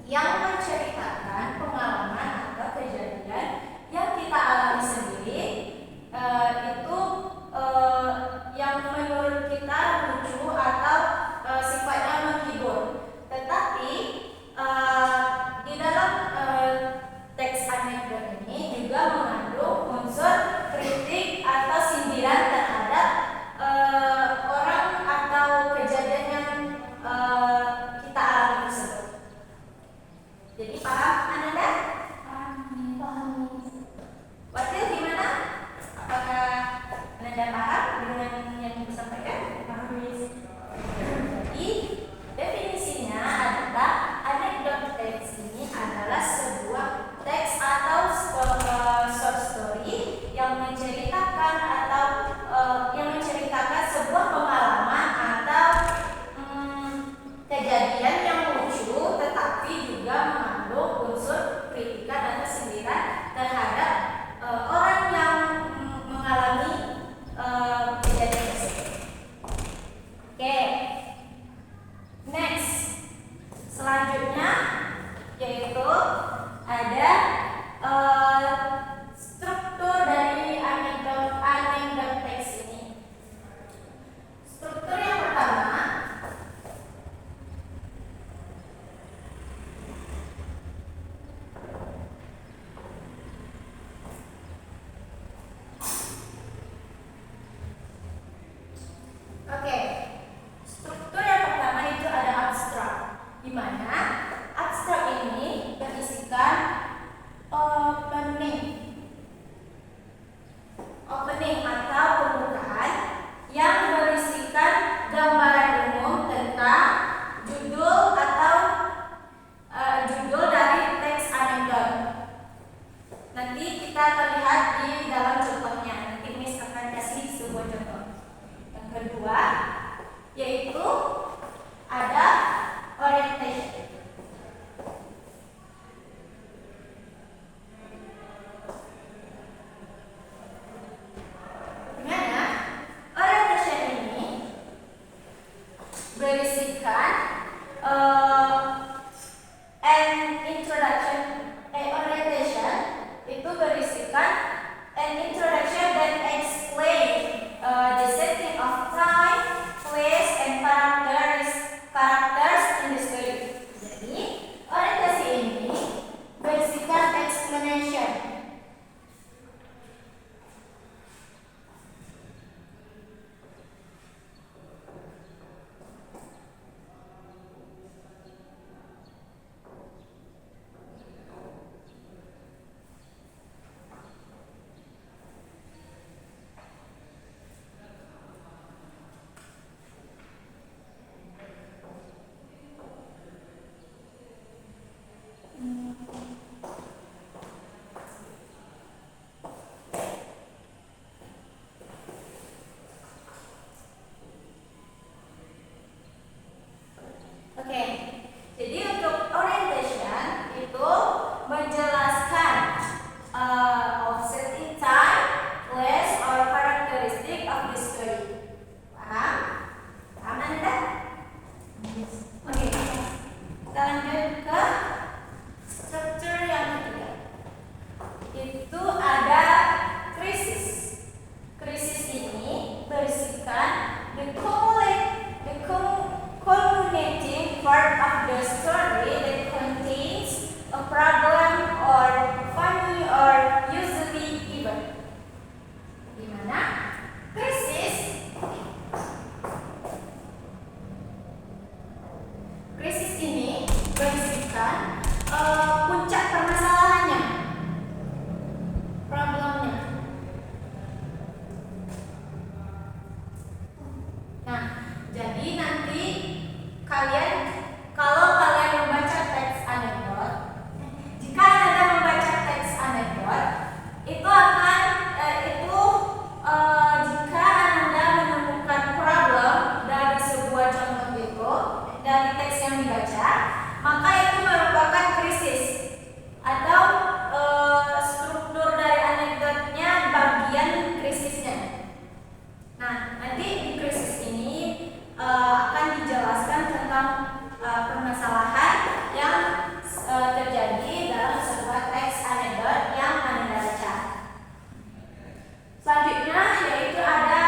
Yang menceritakan pengalaman atau kejadian an introduction that explains the setting of time, place, and characters in the story. Jadi, orientasi ini berisikan explanation. Oke, jadi untuk orientation itu menjelaskan of setting time, place, or characteristic of the story. Paham? Paham Anda? Oke, kita lanjut ke struktur yang ketiga. Itu ada krisis. Krisis ini berisikan the culminating part of the story that contains a problem or funny or usually event. Di mana krisis ini berisikan puncak permasalahannya, problemnya. Nah, jadi nanti kalau kalian membaca teks anekdot, jika Anda membaca teks anekdot, itu akan jika Anda menemukan problem dari sebuah contoh itu dari teks yang dibaca, maka itu merupakan krisis atau struktur dari anekdotnya bagian krisisnya. Nah, nanti di krisis ini akan dijelaskan tentang permasalahan yang terjadi dalam sebuah teks anekdot yang Anda baca. Selanjutnya yaitu ada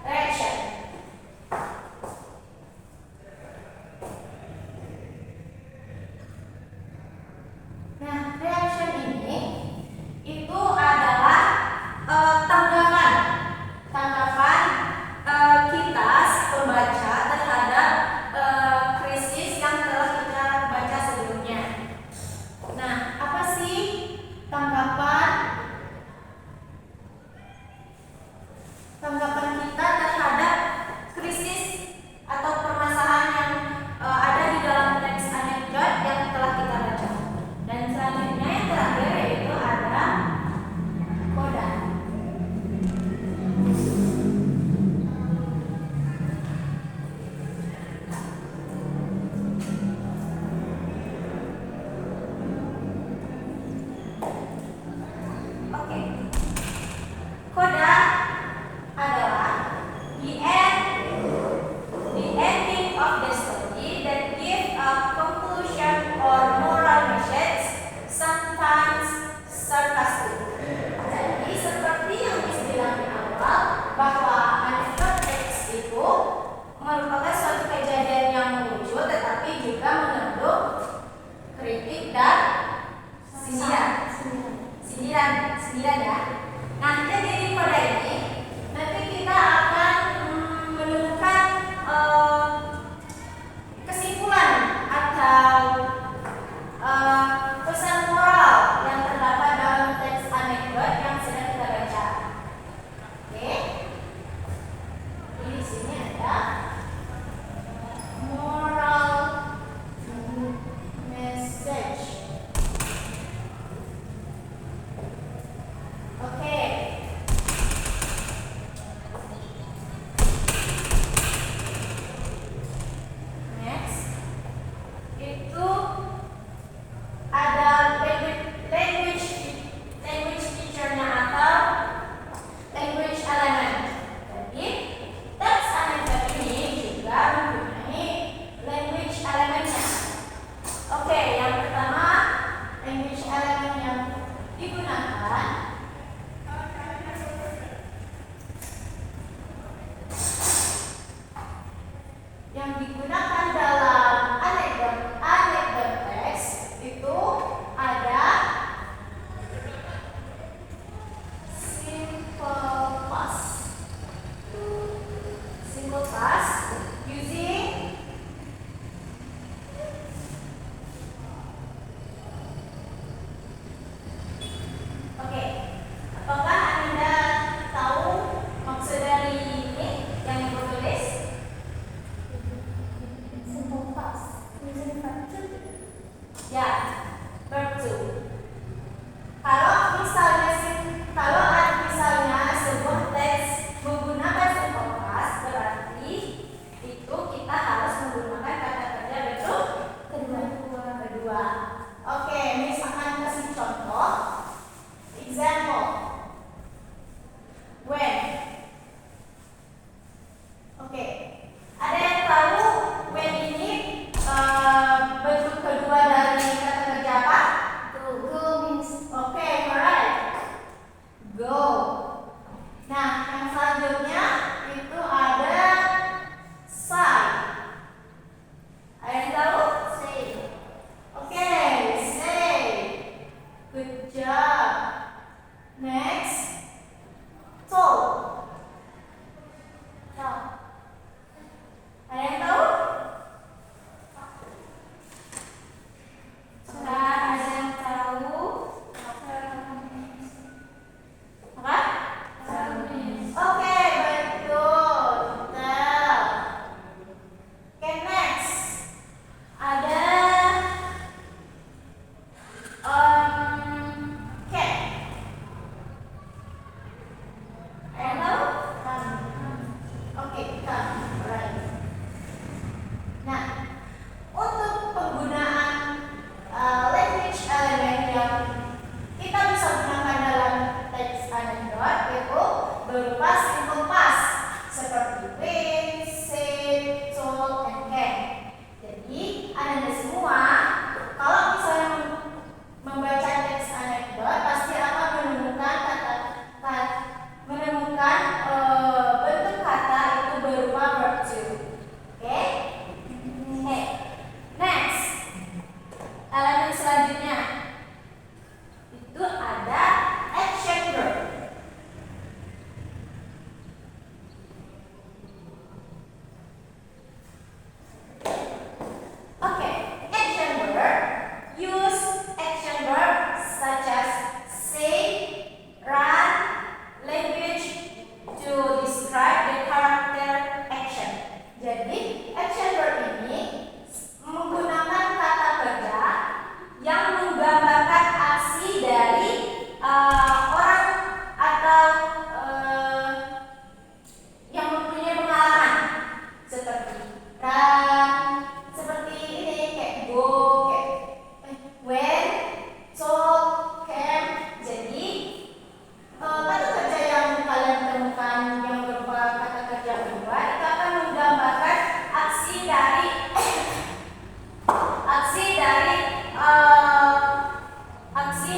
reaction. Nah, reaction ini itu adalah tanggapan kita pembaca terhadap krisis yang telah kita baca sebelumnya. Nah, apa sih tanggapan kita terhadap krisis atau permasalahan yang ada di dalam teks anekdot yang telah kita baca? Dan selanjutnya yang terakhir yaitu ada koda. Oke. Koda adalah the ending of the story that give a conclusion or moral message, sometimes sarcastic. Jadi seperti yang dibilang di awal bahwa anekdot teks itu merupakan suatu kejadian yang lucu tetapi juga mengandung kritik dan sindiran ya. Nah, jadi di koda ini nanti kita akan menemukan kesimpulan atau pesan moral yang terdapat dalam teks anekdot yang sedang kita baca. Oke. Di sini ada moral message. Oke. Next, itu ada language feature-nya atau language element. Jadi, teks anekdot ini juga mempunyai language elementnya. Oke, yang pertama language element yang digunakan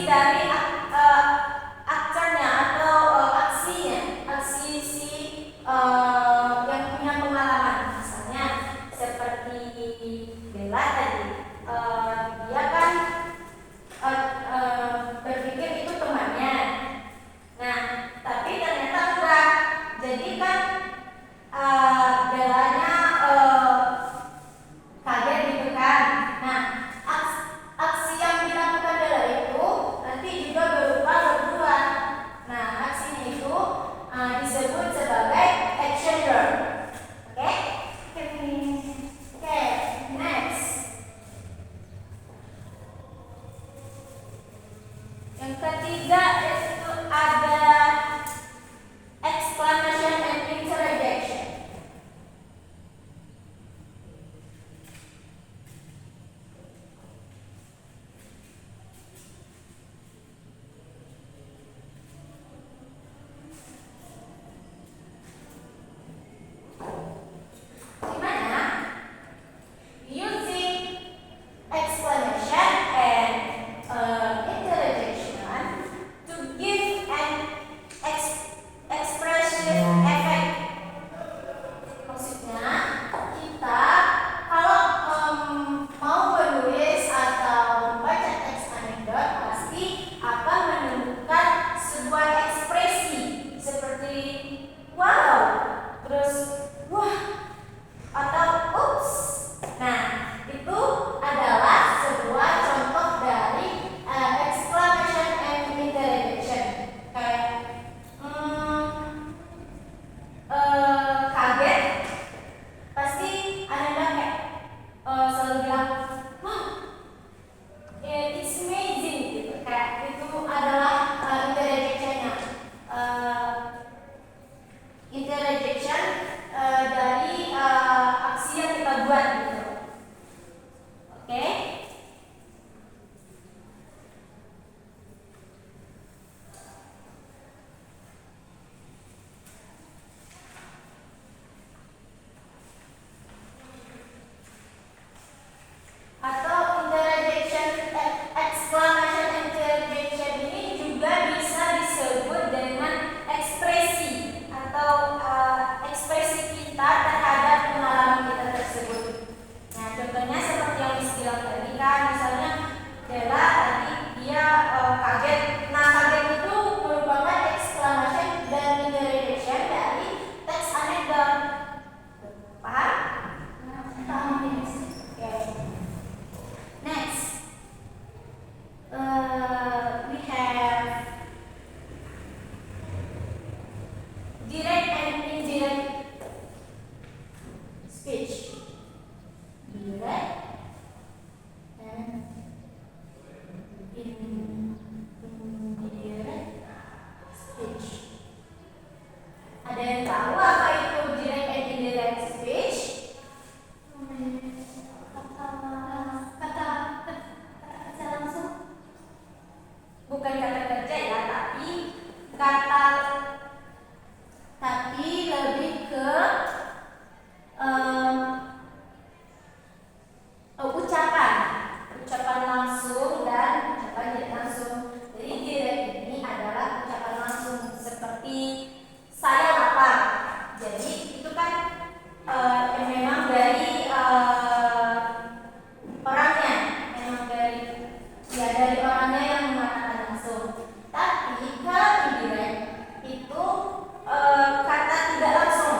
dari aktornya atau aksinya, aksi si yang punya pengalaman. Misalnya seperti Bella tadi, dia kan berpikir itu temannya. Nah, tapi ternyata enggak. Jadi kan Bellanya kaget gitu kan. Nah, aksi yang dilakukan Bella itu nanti juga berupa berdua. Nah, aksinya itu disebut sebagai action verb. Oke? Oke, next. Yang ketiga itu ada exclamation and interjection. Gimana? Using exclamation and interjection to give an expressive effect. Maksudnya kita kalau mau menulis atau membaca teks anekdot pasti akan menemukan sebuah ekspresi seperti wow, terus wah, atau ups. Nah, itu adalah sebuah contoh dari exclamation and interjection. Kayak kaget, pasti Ananda kayak selalu bilang, wah, it's amazing gitu. Kayak itu adalah interjectionnya. Interjection dari aksi yang kita buat gitu. Oke? Atau interjection, exclamation interjection ini juga bisa disebut dengan ekspresi atau ekspresi kita terhadap pengalaman kita tersebut. Nah, contohnya seperti yang dibilang tadi kan, misalnya Bella tadi dia kaget. Nah, kaget itu merupakan exclamation dan interjection dari teks anekdot. Paham? Paham ya? Oke. Next, we have direct and indirect speech. Direct and indirect speech. Ada yang tahu apa itu direct and indirect speech? Kata langsung, bukan kata kerja ya, tapi lebih ke ucapan langsung dan ucapan tidak langsung. Jadi direct ini adalah ucapan langsung seperti saya lapar. Jadi itu kan memang dari orangnya, memang dari orangnya yang mengatakan langsung. Tapi kalau indirect itu kata tidak langsung.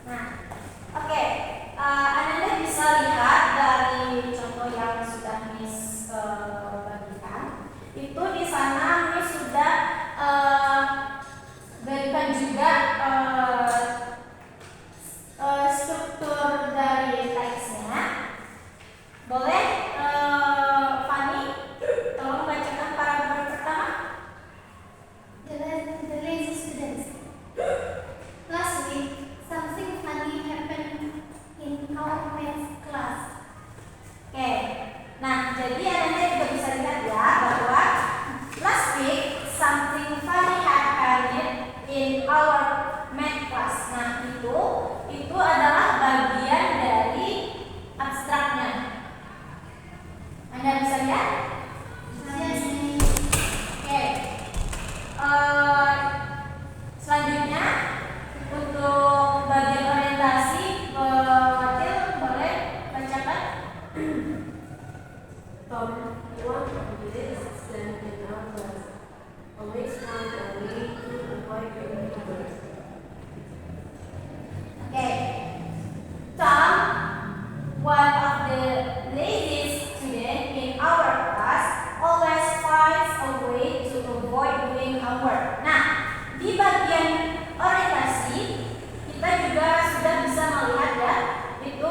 Nah, oke. Anda bisa lihat dari contoh yang sudah Miss bagikan. Itu di sana Miss sudah berikan juga struktur dari teksnya. Boleh, Fanny, tolong bacakan paragraf pertama. The lazy students. Last week, something funny happened in our math class. Oke. Nah, jadi Anda juga bisa lihat ya bahwa last week something funny happened in our math class. Nah, itu adalah bagian dari abstraknya. Anda bisa lihat? Oke. Selanjutnya untuk bagian orientasi, Wakil boleh bacakan? Tom, one of the days spent in our class always found a way to avoid being bored. Oke. Tom, one of the laziest students in our class, always finds a way to avoid doing homework. Nah, di bagian orientasi kita juga sudah bisa melihat ya, itu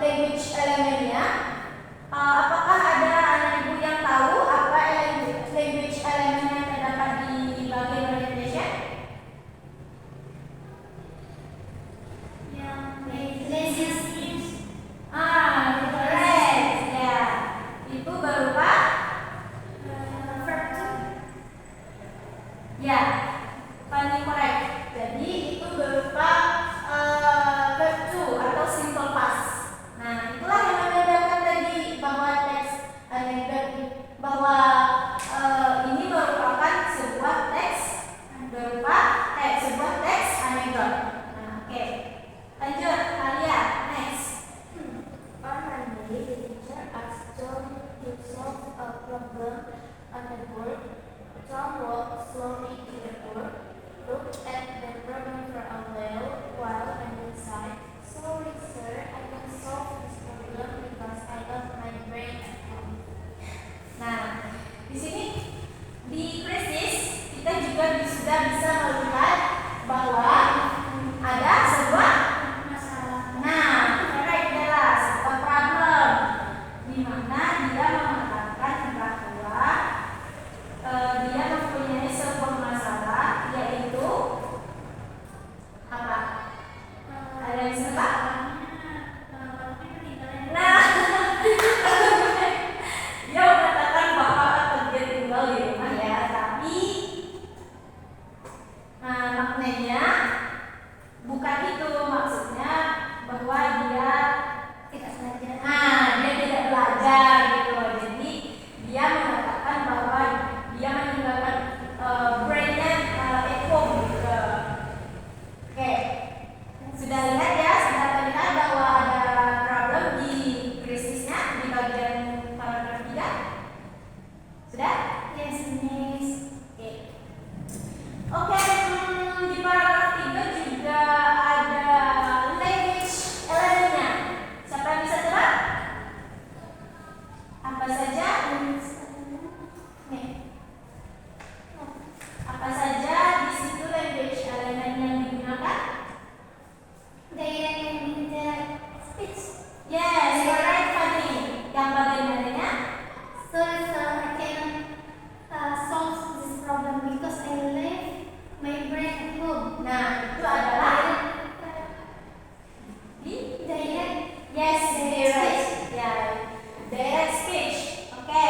language elemennya. Apakah ada anak ibu yang tahu apa language elemen yang terdapat di bagian orientation? Correct. Ya, itu berupa ya, Fanny correct. Jadi itu berupa verb to atau simple past. Nah, itulah yang membedakan tadi bahwa teks bahwa ini merupakan sebuah teks sebuah teks anekdot. Nah, oke. Lanjut, Alia, next. On Monday, the teacher asked Tom to solve a problem on the board. Tom walked slowly to the board, looked at the problem for a while and then sighed, "Sorry, sir, I can solve this problem because I left my brain at home." Nah, di sini di krisis kita juga sudah bisa melihat bahwa ada sebuah Masalah. nah, correct adalah sebuah problem di mana dia mengatakan bahwa dia mempunyai sebuah masalah, yaitu apa? Ada yang sebab? Nah, dia mengatakan bahwa dia tinggal di rumah ya, tapi maknanya bukan itu, maksudnya bahwa dia Tidak belajar. dia tidak belajar gitu. Jadi dia mengatakan bahwa dia meninggalkan brainnya at home gitu. Oke, sudah lihat ya, sudah terlihat bahwa ada problem di krisisnya di bagian paragraf 3. Sudah? Yes, miss. Oke. Oke, di paragraf 3 juga ada language elemennya. Siapa yang bisa tebak? Apa saja? Nih. Apa saja di situ language elemen yang digunakan? Direct and indirect speech. Yes, correct, Fanny. Yang bagian mananya? Sorry, sir, I cannot solve this problem because I left my brain at home. Nah, itu adalah di Direct. yes, direct. Ya, direct speech. Oke.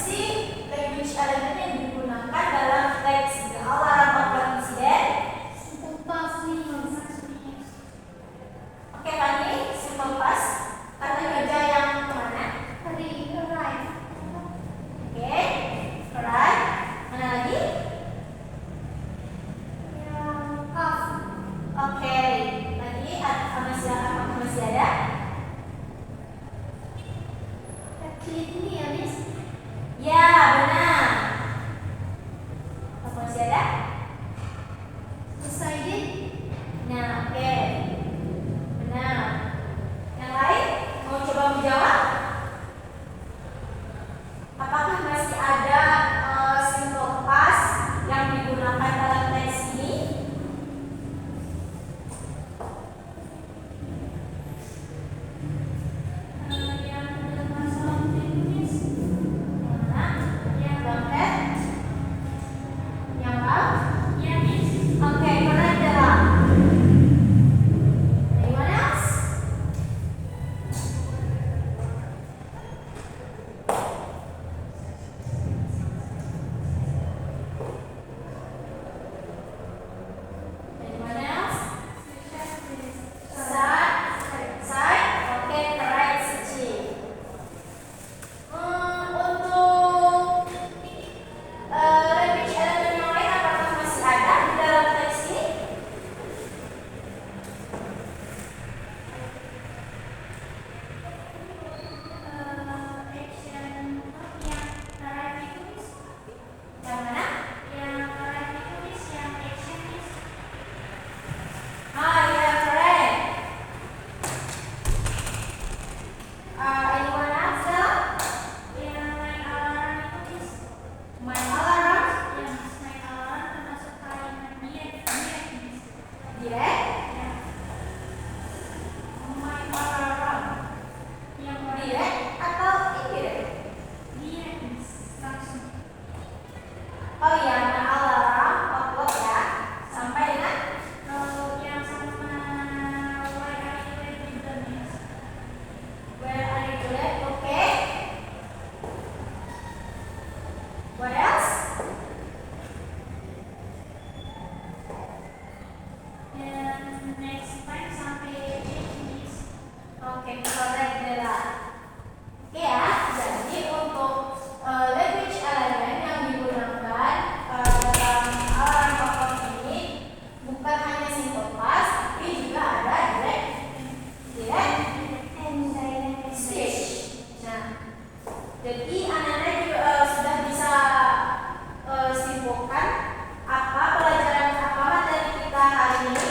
sih language element yang digunakan dalam teks the alarm of incident? Simple past means. Oke, Fanny, simple past. Kata kerja yang mana? Arrive. Oke, right. Mana lagi? Yang off. Oke, lagi apakah masih ada? Klik ini ya, Miss. Ya, benar. Apa masih ada? Decided. Nah, oke. Benar. Yang lain? Mau coba menjawab? Apakah masih ada simple past yang digunakan dalam teks ini? Yang dalam masalah Miss. Mana? Yang dompet? Yang up? Ya, Miss. Oke, correct adalah. Anyone else? Anyone else? Side? Oke, correct, Suci. Untuk language element yang lain apakah masih ada di dalam teks ini? Action yang arrive itu, Miss. Yang mana? Yang arrive itu, Miss. Yang action, Miss. Ah, ya, correct. Anyone else? Stella? Yang naik alarm itu, Miss. My alarm? Yang naik alarm termasuk kalimat direct, Miss. Direct? Ya. My alarm. Yang Direct atau indirect? direct, Miss. Langsung. Oh iya, my alarm clock ya. Sampai dengan Kalau yang sama why are you late juga, Miss. where are you late? Oke. What else? Dan next time sampai date, Miss. Oke, correct Bella. Oke ya, jadi untuk language element yang digunakan dalam alarm clock ini bukan hanya simple past, tapi juga ada direct And direct speech. Nah, jadi anak-anak juga sudah bisa simpulkan apa pelajaran apa materi kita hari ini.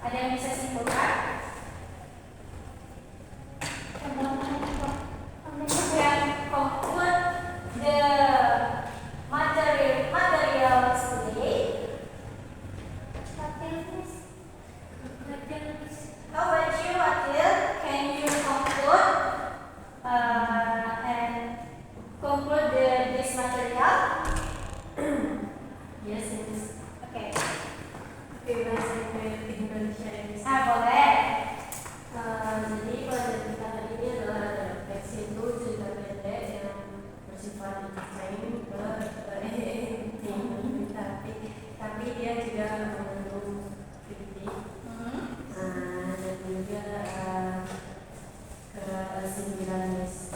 Ada yang bisa simpulkan? Can conclude the materials today. How about you, Atil? Can you conclude and conclude this material? Yes, it is. Oke. Bebas Indonesia ini. Boleh. Jadi pelajaran kita hari ini adalah teks itu cerita pendek yang bersifat desain tapi dia juga mengandung kritik dan juga kesimpulan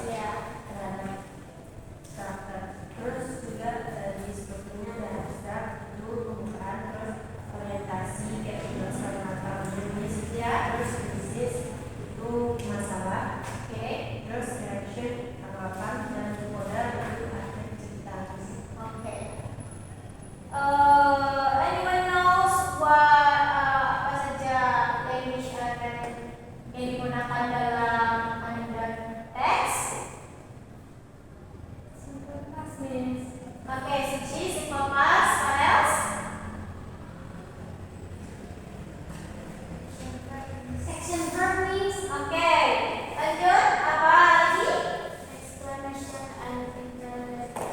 Ya. terhadap karakter. Terus juga di sebelumnya ada abstrak itu pembukaan, terus orientasi kayak penjelasan mata jenis Ya. terus krisis itu masalah, Oke. terus reaction tanggapan dan koda itu akhir cerita. Oke. Anyone knows apa saja language element yang digunakan dalam another text? Simple past, Miss. Oke, Suci, simple past. What else? Action verb, Miss. Oke, lanjut. Apa lagi? Exclamation and interrogation.